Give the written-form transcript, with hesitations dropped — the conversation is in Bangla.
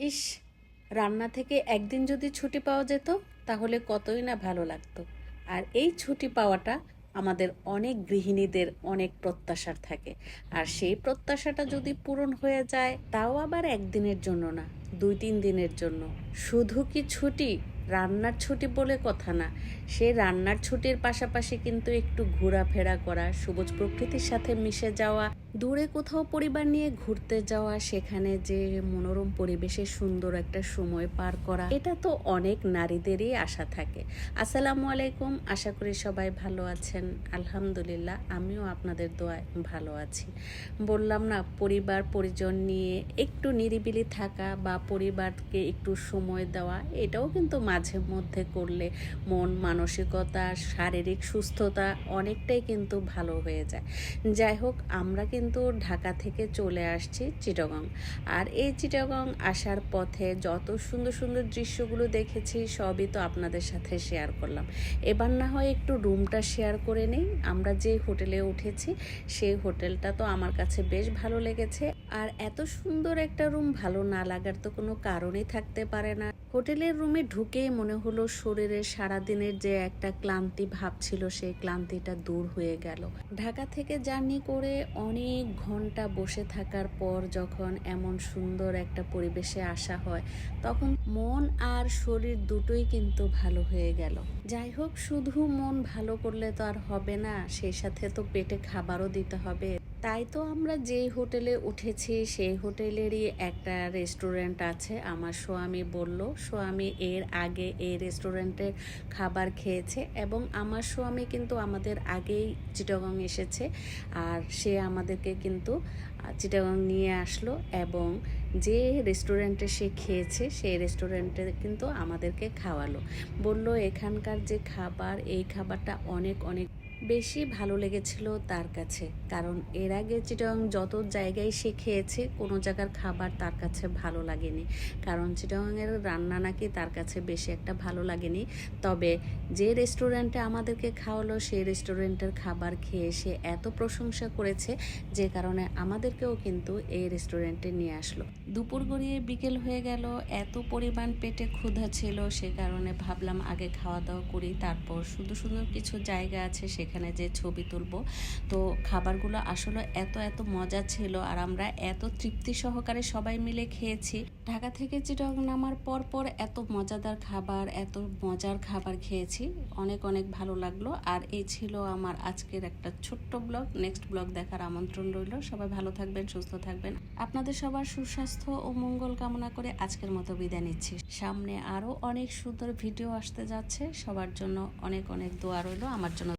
ইস, রান্না থেকে একদিন যদি ছুটি পাওয়া যেত তাহলে কতই না ভালো লাগতো। আর এই ছুটি পাওয়াটা আমাদের অনেক গৃহিণীদের অনেক প্রত্যাশার থাকে। আর সেই প্রত্যাশাটা যদি পূরণ হয়ে যায়, তাও আবার একদিনের জন্য না, 2-3 দিনের জন্য। শুধু কি ছুটি, রান্নার ছুটি বলে কথা না, সে রান্নার ছুটির পাশাপাশি কিন্তু একটু ঘোরাফেরা করা, সবুজ প্রকৃতির সাথে মিশে যাওয়া, দূরে কোথাও পরিবার নিয়ে ঘুরতে যাওয়া, সেখানে যে মনোরম পরিবেশে সুন্দর একটা সময় পার করা, এটা তো অনেক নারীদেরই আশা থাকে। আসসালামু আলাইকুম, আশা করি সবাই ভালো আছেন। আলহামদুলিল্লাহ, আমিও আপনাদের দোয়ায় ভালো আছি। বললাম না, পরিবার পরিজন নিয়ে একটু নিরিবিলি থাকা বা পরিবারকে একটু সময় দেওয়া, এটাও কিন্তু মাঝে মধ্যে করলে মন মানসিকতা শারীরিক সুস্থতা অনেকটাই কিন্তু ভালো হয়ে যায়। যাই হোক, আমরা কিন্তু ঢাকা থেকে চলে আসছি চিটাগং। আর এই চিটাগং আসার পথে যত সুন্দর সুন্দর দৃশ্যগুলো দেখেছি সবই তো আপনাদের সাথে শেয়ার করলাম। এবার না হয় একটু রুমটা শেয়ার করে নিই। আমরা যে হোটেলে উঠেছি সেই হোটেলটা তো আমার কাছে বেশ ভালো লেগেছে। আর এত সুন্দর একটা রুম ভালো না লাগার তো কোনো কারণই থাকতে পারে না। হোটেলের রুমে ঢুকেই মনে হলো শরীরের সারাদিনের যে একটা ক্লান্তি ভাব ছিল সেই ক্লান্তিটা দূর হয়ে গেল। ঢাকা থেকে জার্নি করে অনেক ঘন্টা বসে থাকার পর যখন এমন সুন্দর একটা পরিবেশে আসা হয়, তখন মন আর শরীর দুটোই কিন্তু ভালো হয়ে গেল। যাই হোক, শুধু মন ভালো করলে তো আর হবে না, সেই সাথে তো পেটে খাবারও দিতে হবে। তাই তো আমরা যেই হোটেলে উঠেছি সেই হোটেলেরই একটা রেস্টুরেন্ট আছে। আমার স্বামী বলল, স্বামী এর আগে এই রেস্টুরেন্টের খাবার খেয়েছে এবং আমার স্বামী কিন্তু আমাদের আগেই চিটাগং এসেছে। আর সে আমাদেরকে কিন্তু চিটাগং নিয়ে আসলো এবং যে রেস্টুরেন্টে সে খেয়েছে সেই রেস্টুরেন্টে কিন্তু আমাদেরকে খাওয়ালো। বলল এখানকার যে খাবার, এই খাবারটা অনেক অনেক বেশি ভালো লেগেছিল তার কাছে। কারণ এর আগে চিটাগং যত জায়গায় সে খেয়েছে কোনো জায়গার খাবার তার কাছে ভালো লাগেনি। কারণ চিটাগংয়ের রান্না নাকি তার কাছে বেশি একটা ভালো লাগেনি। তবে যে রেস্টুরেন্টে আমাদেরকে খাওয়ালো সেই রেস্টুরেন্টের খাবার খেয়ে সে এত প্রশংসা করেছে, যে কারণে আমাদেরকেও কিন্তু এই রেস্টুরেন্টে নিয়ে আসলো। দুপুর গড়িয়ে বিকেল হয়ে গেল, এত পরিমাণ পেটে ক্ষুধা ছিল, সে কারণে ভাবলাম আগে খাওয়া দাওয়া করি, তারপর সুন্দর সুন্দর কিছু জায়গা আছে সেখানে যে ছবি তুলবো। তো খাবারগুলো আসলে এত এত মজা ছিল আর আমরা এত তৃপ্তি সহকারে সবাই মিলে খেয়েছি। ঢাকা থেকে চিটাগং নামার পর পর এত মজাদার খাবার, এত মজার খাবার খেয়েছি, অনেক অনেক ভালো লাগলো। আর এই ছিল আমার আজকের একটা ছোট্ট ব্লগ। নেক্সট ব্লগ দেখার আমন্ত্রণ রইল। সবাই ভালো থাকবেন, সুস্থ থাকবেন। আপনাদের সবার সুস্বাস্থ্য ও মঙ্গল কামনা করে আজকের মতো বিদায় নিচ্ছি। সামনে আরও অনেক সুন্দর ভিডিও আসতে যাচ্ছে, সবার জন্য অনেক অনেক দোয়া রইল, আমার জন্য